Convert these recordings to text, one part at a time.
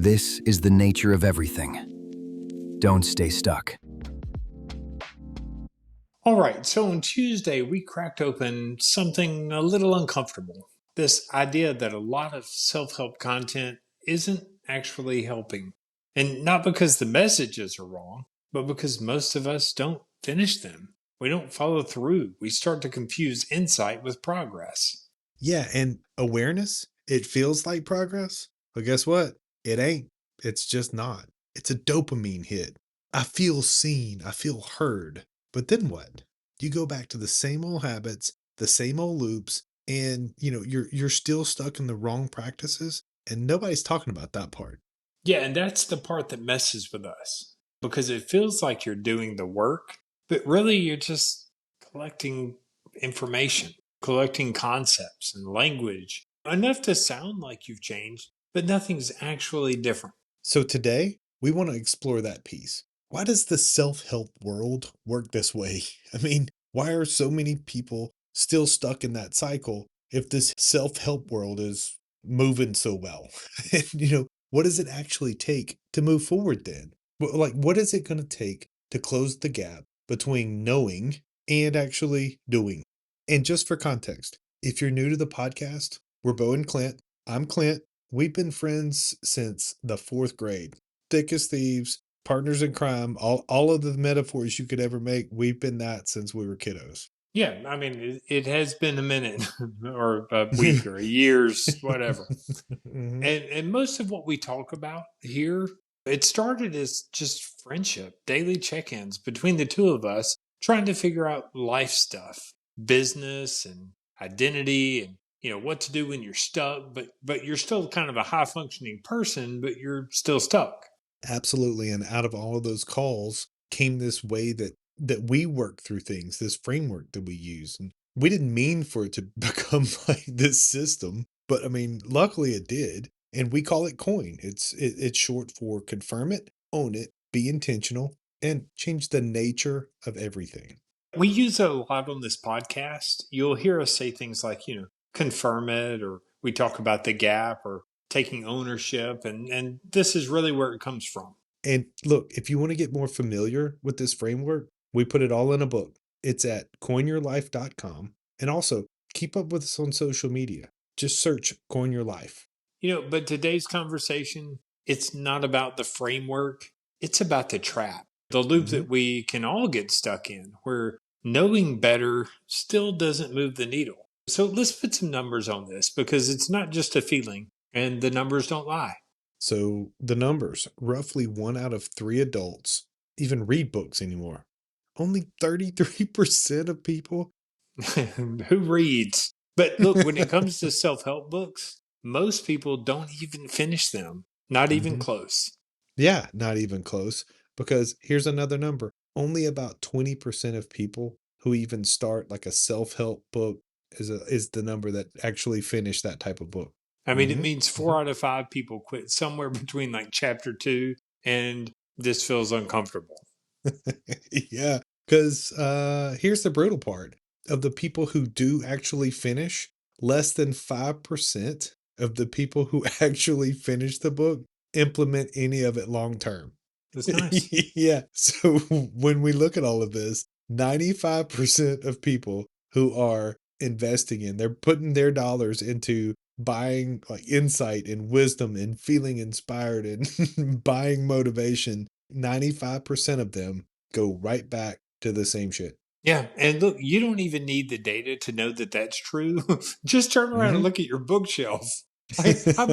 This is the nature of everything. Don't stay stuck. All right, so on Tuesday, we cracked open something a little uncomfortable. This idea that a lot of self help content isn't actually helping. And not because the messages are wrong, but because most of us don't finish them. We don't follow through. We start to confuse insight with progress. Yeah, and awareness, it feels like progress, but guess what? It ain't. It's just not. It's a dopamine hit. I feel seen, I feel heard. But then what? You go back to the same old habits, the same old loops, and you're still stuck in the wrong practices, and nobody's talking about that part. Yeah, and that's the part that messes with us because it feels like you're doing the work, but really you're just collecting information, collecting concepts and language, enough to sound like you've changed, but nothing's actually different. So today, we want to explore that piece. Why does the self-help world work this way? I mean, why are so many people still stuck in that cycle if this self-help world is moving so well? And, what does it actually take to move forward then? Like, what is it going to take to close the gap between knowing and actually doing? And just for context, if you're new to the podcast, we're Bo and Clint. I'm Clint. We've been friends since the fourth grade. Thick as thieves, partners in crime, all of the metaphors you could ever make. We've been that since we were kiddos. Yeah, I mean, it has been a minute or a week or a year's, whatever. Mhm. And most of what we talk about here, it started as just friendship, daily check ins between the two of us, trying to figure out life stuff, business and identity and what to do when you're stuck, but you're still kind of a high functioning person, but you're still stuck. Absolutely. And out of all of those calls came this way that we work through things, this framework that we use. And we didn't mean for it to become like this system, but I mean, luckily it did. And we call it COIN. It's short for confirm it, own it, be intentional, and change the nature of everything. We use it a lot on this podcast. You'll hear us say things like, confirm it, or we talk about the gap or taking ownership. And this is really where it comes from. And look, if you want to get more familiar with this framework, we put it all in a book. It's at coinyourlife.com. And also keep up with us on social media. Just search Coin Your Life. But today's conversation, it's not about the framework, it's about the trap, the loop Mhm. that we can all get stuck in, where knowing better still doesn't move the needle. So let's put some numbers on this because it's not just a feeling, and the numbers don't lie. So the numbers, roughly 1 out of 3 adults even read books anymore. Only 33% of people. Who reads? But look, when it comes to self help books, most people don't even finish them, not even Mhm. close. Yeah, not even close. Because here's another number. Only about 20% of people who even start like a self-help book is the number that actually finish that type of book. I mean, it Mhm, means mhm. 4 out of 5 people quit somewhere between like chapter 2 and this feels uncomfortable. Yeah, because here's the brutal part. Of the people who do actually finish, less than 5% of the people who actually finish the book implement any of it long term. That's nice. Yeah. So when we look at all of this, 95% of people who are investing in, they're putting their dollars into buying like insight and wisdom and feeling inspired and buying motivation. 95% of them go right back to the same shit. Yeah. And look, you don't even need the data to know that that's true. Just turn around and Mhm. look at your bookshelf. Like, how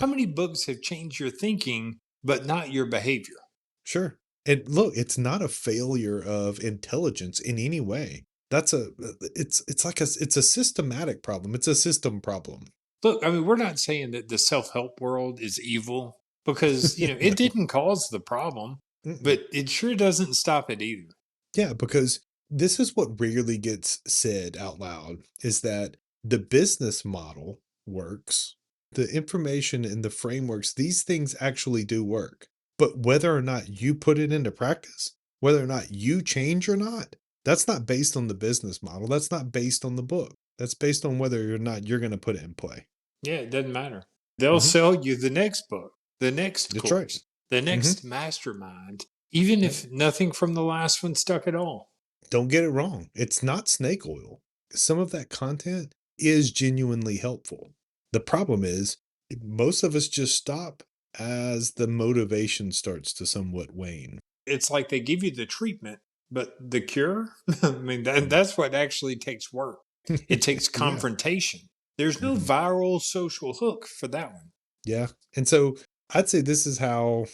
many books have changed your thinking, but not your behavior? Sure. And look, it's not a failure of intelligence in any way. That's a it's like it's a systematic problem. It's a system problem. Look, I mean, we're not saying that the self help world is evil because, it No. didn't cause the problem, Mm-mm. but it sure doesn't stop it either. Yeah, because this is what rarely gets said out loud is that the business model works. The information and the frameworks, these things actually do work. But whether or not you put it into practice, whether or not you change or not, that's not based on the business model. That's not based on the book. That's based on whether or not you're going to put it in play. Yeah, it doesn't matter. They'll Mhm. sell you the next book. the next That's right. course, the Hmm. next mastermind, even Yep. if nothing from the last one stuck at all. Don't get it wrong. It's not snake oil. Some of that content is genuinely helpful. The problem is, most of us just stop as the motivation starts to somewhat wane. It's like they give you the treatment, but the cure, I mean, Mm. that's what actually takes work. It takes Yeah. confrontation. There's no Mhm. viral social hook for that one. Yeah. And so I'd say this is how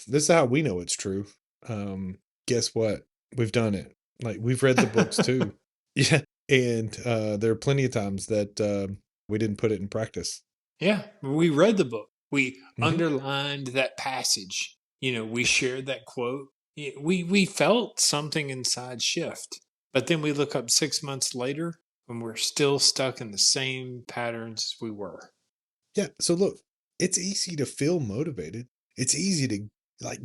we know it's true. Guess what? We've done it. Like we've read the books too. Yeah. And there are plenty of times that we didn't put it in practice. Yeah, we read the book. We Mhm. underlined that passage. We shared that quote. We felt something inside shift. But then we look up 6 months later and we're still stuck in the same patterns we were. Yeah, so look, it's easy to feel motivated. It's easy to like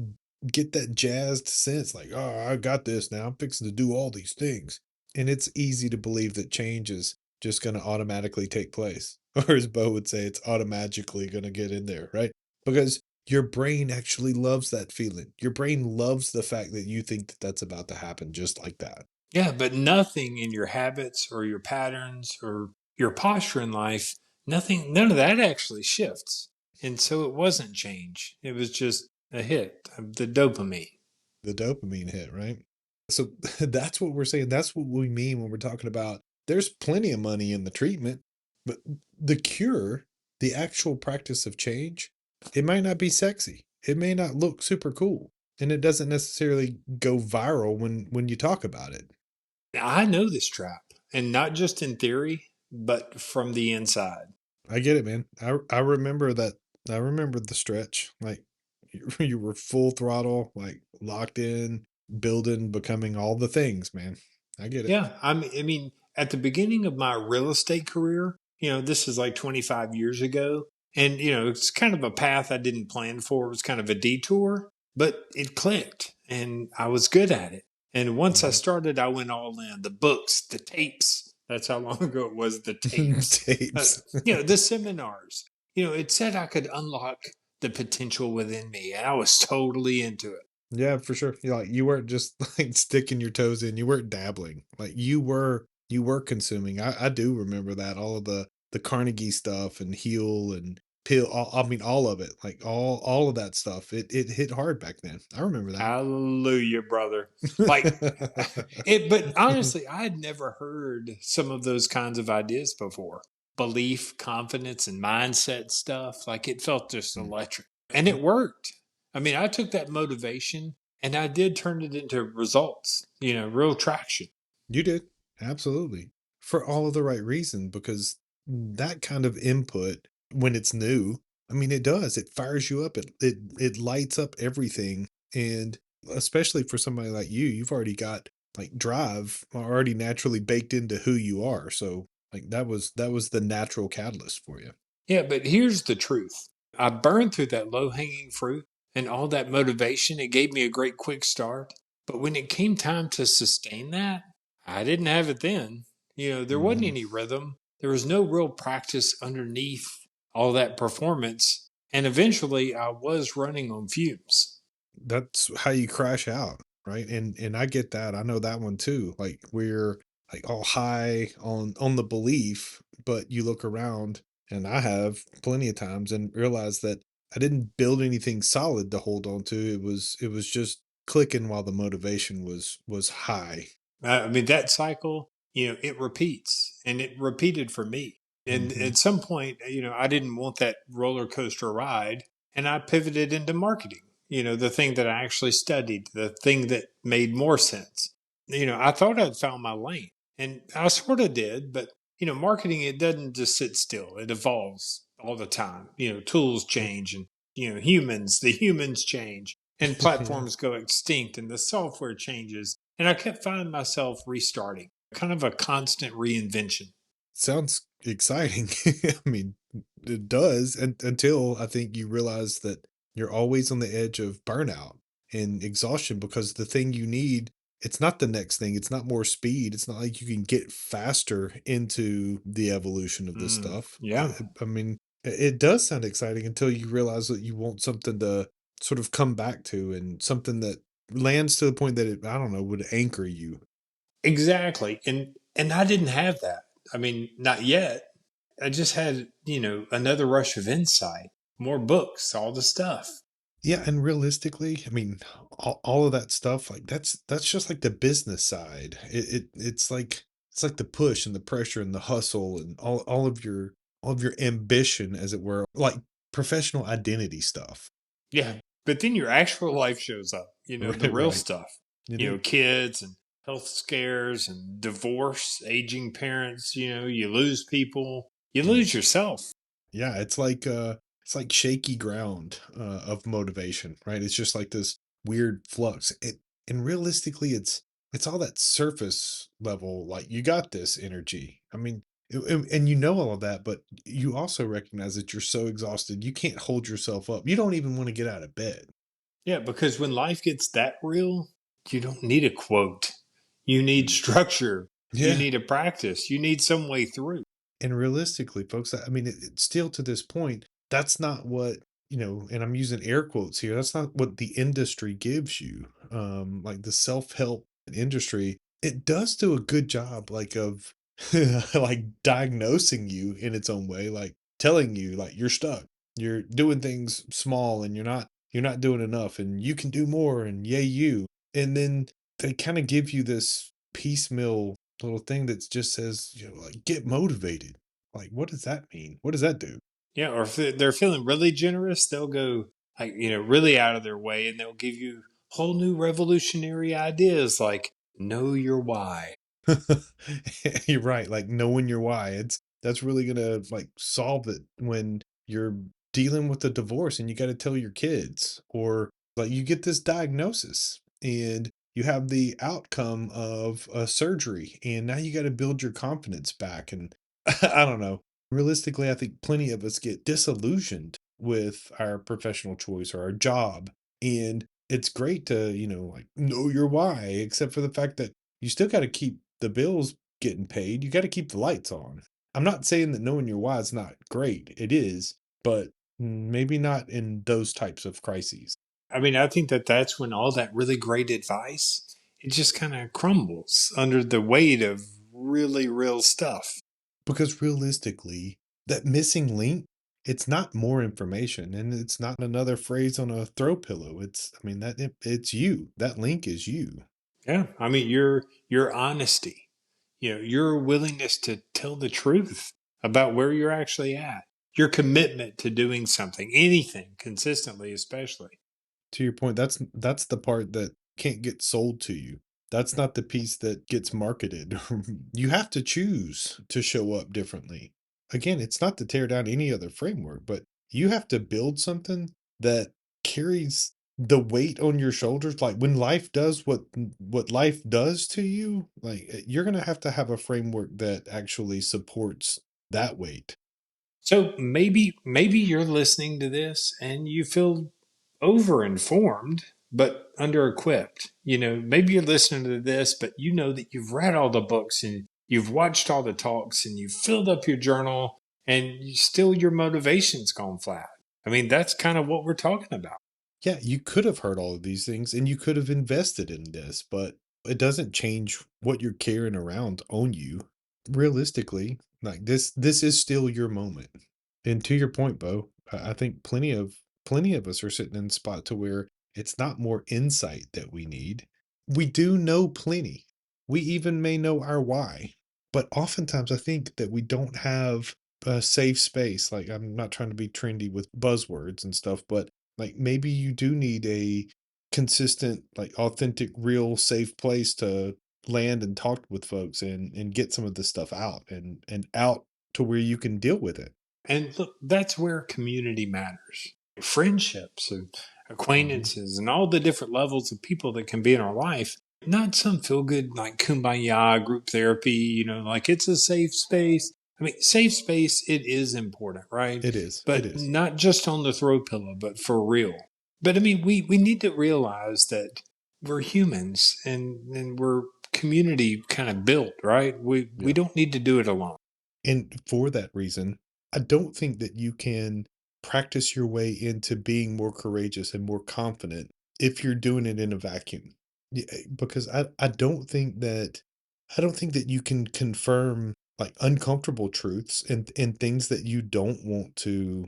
get that jazzed sense like, "Oh, I got this now. I'm fixing to do all these things." And it's easy to believe that change is just going to automatically take place. Or as Bo would say, it's automatically going to get in there, right? Because your brain actually loves that feeling. Your brain loves the fact that you think that that's about to happen just like that. Yeah, but nothing in your habits or your patterns or your posture in life, none of that actually shifts. And so it wasn't change. It was just a hit of the dopamine. The dopamine hit, right? So that's what we're saying. That's what we mean when we're talking about there's plenty of money in the treatment, but the cure, the actual practice of change, it might not be sexy. It may not look super cool, and it doesn't necessarily go viral when you talk about it. I know this trap, and not just in theory, but from the inside. I get it, man. I remember that. I remember the stretch. Like you were full throttle, like locked in, building, becoming all the things, man. I get it. Yeah, I mean, at the beginning of my real estate career, this is like 25 years ago, and it's kind of a path I didn't plan for. It was kind of a detour, but it clicked, and I was good at it. And once I Mhm. started, I went all in. The books, the tapes. That's how long ago it was. The tapes. Tapes. The seminars. It said I could unlock the potential within me, and I was totally into it. Yeah, for sure. You weren't just like sticking your toes in. You weren't dabbling. Like you were consuming. I do remember that all of the Carnegie stuff and Heal and Pill. I mean, all of it. Like all of that stuff. It hit hard back then. I remember Hallelujah, brother. Like but honestly, I had never heard some of those kinds of ideas before. Belief, confidence, and mindset stuff. Like it felt just Mm. electric. And it worked. I mean, I took that motivation and I did turn it into results, real traction. You did. Absolutely. For all of the right reason, because that kind of input, when it's new, I mean, it does. It fires you up. It lights up everything. And especially for somebody like you, you've already got like drive already naturally baked into who you are. So like that was the natural catalyst for you. Yeah, but here's the truth. I burned through that low hanging fruit and all that motivation. It gave me a great quick start. But when it came time to sustain that, I didn't have it then. There wasn't Mhm. any rhythm. There was no real practice underneath all that performance. And eventually I was running on fumes. That's how you crash out, right? And I get that. I know that one too. Like we're like all high on the belief, but you look around and I have plenty of times and realize that I didn't build anything solid to hold on to. It was just clicking while the motivation was high. I mean, that cycle, it repeats and it repeated for me. And Mhm. at some point, I didn't want that roller coaster ride and I pivoted into marketing, the thing that I actually studied, the thing that made more sense. I thought I'd found my lane and I sort of did, but, marketing, it doesn't just sit still, it evolves all the time. Tools Yep. change and, the humans change and Yeah. platforms go extinct and the software changes. And I kept finding myself restarting, kind of a constant reinvention. Sounds exciting. I mean, it does, and until I think you realize that you're always on the edge of burnout and exhaustion because the thing you need, it's not the next thing. It's not more speed. It's not like you can get faster into the evolution of this stuff. Yeah. I mean, it does sound exciting until you realize that you want something sort of come back to, and something that lands to the point that it, I don't know, would anchor you. Exactly. And I didn't have that. I mean, not yet. I just had, another rush of insight, more books, all the stuff. Yeah, and realistically, I mean, all of that stuff, like that's just like the business side. It's like the push and the pressure and the hustle and all of your ambition, as it were, like professional identity stuff. Yeah. But then your actual life shows up, the real Right. stuff, It is. kids and health scares and divorce, aging parents, you lose people, you Mm. lose yourself. Yeah, it's like shaky ground of motivation, right? It's just like this weird flux. And realistically, it's all that surface level, like you got this energy. I mean, and you know all of that, but you also recognize that you're so exhausted, you can't hold yourself up. You don't even want to get out of bed. Yeah. Because when life gets that real, you don't need a quote. You need Mm. structure. You Yeah. need a practice. You need some way through. And realistically, folks, I mean, it's still to this point, that's not what, and I'm using air quotes here, that's not what the industry gives you. Like the self-help industry, it does do a good job, like of like diagnosing you in its own way, like telling you like you're stuck, you're doing things small, and you're not doing enough, and you can do more, and yay you. And then they kind of give you this piecemeal little thing that just says, like, get motivated. Like, what does that mean? What does that do? Yeah, or if they're feeling really generous, they'll go like really out of their way, and they'll give you whole new revolutionary ideas like know your why. You're right. Like knowing your why. That's really gonna like solve it when you're dealing with a divorce and you got to tell your kids, or like you get this diagnosis and you have the outcome of a surgery, and now you got to build your confidence back. And I don't know. Realistically, I think plenty of us get disillusioned with our professional choice or our job. And it's great to, like know your why, except for the fact that you still got to keep the bills getting paid. You got to keep the lights on. I'm not saying that knowing your why is not great. It is, but maybe not in those types of crises. I mean, I think that that's when all that really great advice it just kind of crumbles under the weight of really real stuff. Because realistically, that missing link, it's not more information, and it's not another phrase on a throw pillow. I mean, it's you. That link is you. Yeah, I mean your honesty, your willingness to tell the truth about where you're actually at, your commitment to doing something, anything consistently, especially. To your point, that's the part that can't get sold to you. That's not the piece that gets marketed. You have to choose to show up differently. Again, it's not to tear down any other framework, but you have to build something that carries the weight on your shoulders. Like when life does what life does to you, like you're gonna have to have a framework that actually supports that weight. So maybe you're listening to this and you feel over-informed but under-equipped. Maybe you're listening to this, but you know that you've read all the books and you've watched all the talks and you've filled up your journal and still your motivation's gone flat. I mean, that's kind of what we're talking about. Yeah, you could have heard all of these things and you could have invested in this, but it doesn't change what you're carrying around on you. Realistically, like this is still your moment. And to your point, Bo, I think plenty of us are sitting in a spot to where it's not more insight that we need. We do know plenty. We even may know our why. But oftentimes I think that we don't have a safe space. Like I'm not trying to be trendy with buzzwords and stuff, but like maybe you do need a consistent, like authentic, real, safe place to land and talk with folks and get some of this stuff out and out to where you can deal with it. And look, that's where community matters. Friendships and Mhm. acquaintances and all the different levels of people that can be in our life. Not some feel good like kumbaya group therapy, like it's a safe space. I mean, safe space, it is important, right? It is. It But is. not just on the throw pillow, but for real. But I mean, we need to realize that we're humans and we're community kind of built, right? We Yeah. don't need to do it alone. And for that reason, I don't think that you can practice your way into being more courageous and more confident if you're doing it in a vacuum. Because I don't think that you can confirm like uncomfortable truths and things that you don't want to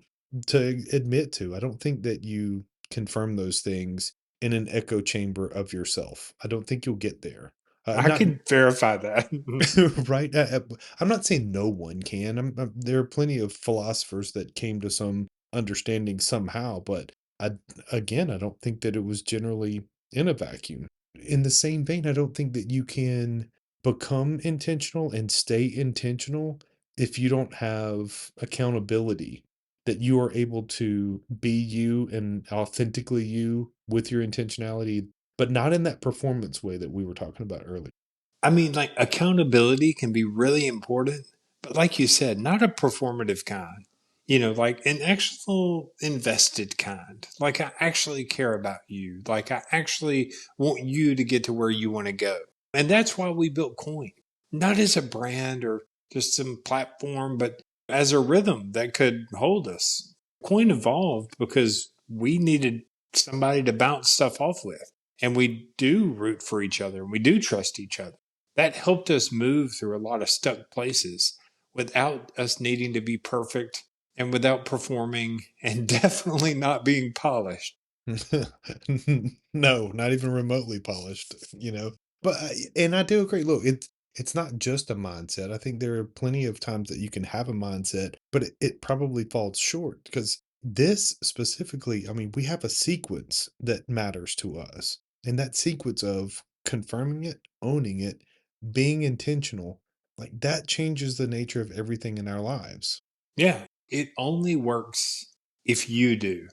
admit to. I don't think that you confirm those things in an echo chamber of yourself. I don't think you'll get there. I Not can verify that. right. I'm not saying no one can. There are plenty of philosophers that came to some understanding somehow, but I again, I don't think that it was generally in a vacuum. In the same vein, I don't think that you can become intentional and stay intentional if you don't have accountability, that you are able to be you and authentically you with your intentionality, but not in that performance way that we were talking about earlier. I mean, like accountability can be really important, but like you said, not a performative kind. Like an actual invested kind. Like I actually care about you. Like I actually want you to get to where you want to go. And that's why we built Coin, not as a brand or just some platform, but as a rhythm that could hold us. Coin evolved because we needed somebody to bounce stuff off with. And we do root for each other and we do trust each other. That helped us move through a lot of stuck places without us needing to be perfect and without performing and definitely not being polished. No, not even remotely polished, you know? But and I do agree. Look, it's not just a mindset. I think there are plenty of times that you can have a mindset, but it probably falls short because this specifically, I mean, we have a sequence that matters to us. And that sequence of confirming it, owning it, being intentional, like that changes the nature of everything in our lives. Yeah, it only works if you do,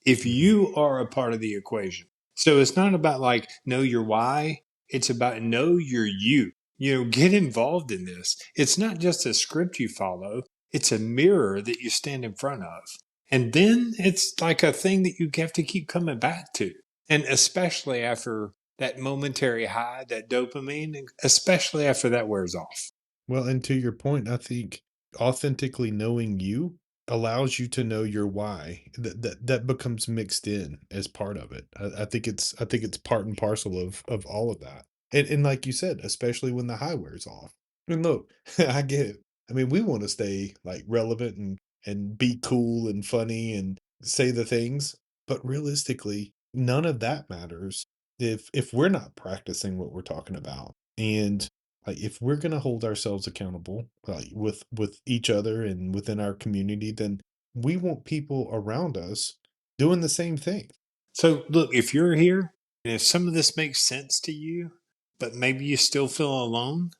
if Mhm. you are a part of the equation. So it's not about like know your why, it's about know your you. Get involved in this. It's not just a script you follow, it's a mirror that you stand in front of. And then it's like a thing that you have to keep coming back to. And especially after that momentary high, that dopamine, especially after that wears off. Well, and to your point, I think authentically knowing you allows you to know your why. That becomes mixed in as part of it. I think it's part and parcel of all of that. And like you said, especially when the high wears off. And look, I get it. I mean, we want to stay like relevant and be cool and funny and say the things, but realistically, none of that matters if we're not practicing what we're talking about. And like if we're gonna hold ourselves accountable, like with each other and within our community, then we want people around us doing the same thing. So, look, if you're here and if some of this makes sense to you, but maybe you still feel alone,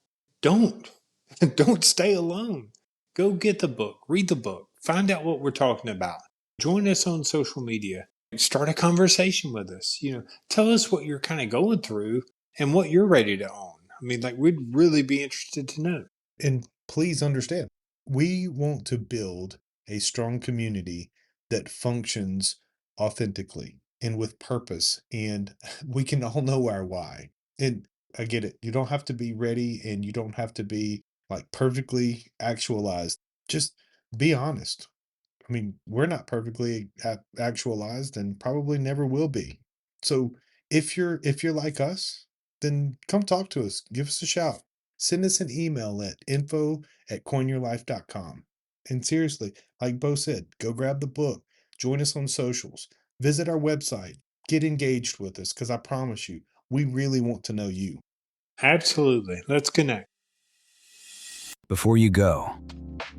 don't. Don't stay alone. Go get the book, read the book, find out what we're talking about. Join us on social media. Start a conversation with us. Tell us what you're kind of going through and what you're ready to own. I mean, like, we'd really be interested to know. And please understand, we want to build a strong community that functions authentically and with purpose, and we can all know our why. And I get it. You don't have to be ready and you don't have to be like perfectly actualized. Just be honest. I mean, we're not perfectly actualized and probably never will be. So if you're like us, then come talk to us. Give us a shout. Send us an email at info@coinyourlife.com. And seriously, like Bo said, go grab the book, join us on socials, visit our website, get engaged with us because I promise you, we really want to know you. Absolutely. Let's connect. Before you go,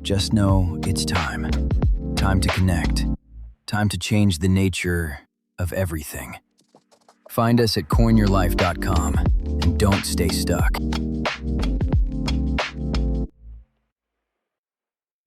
just know it's time. Time to connect. Time to change the nature of everything. Find us at coinyourlife.com and don't stay stuck.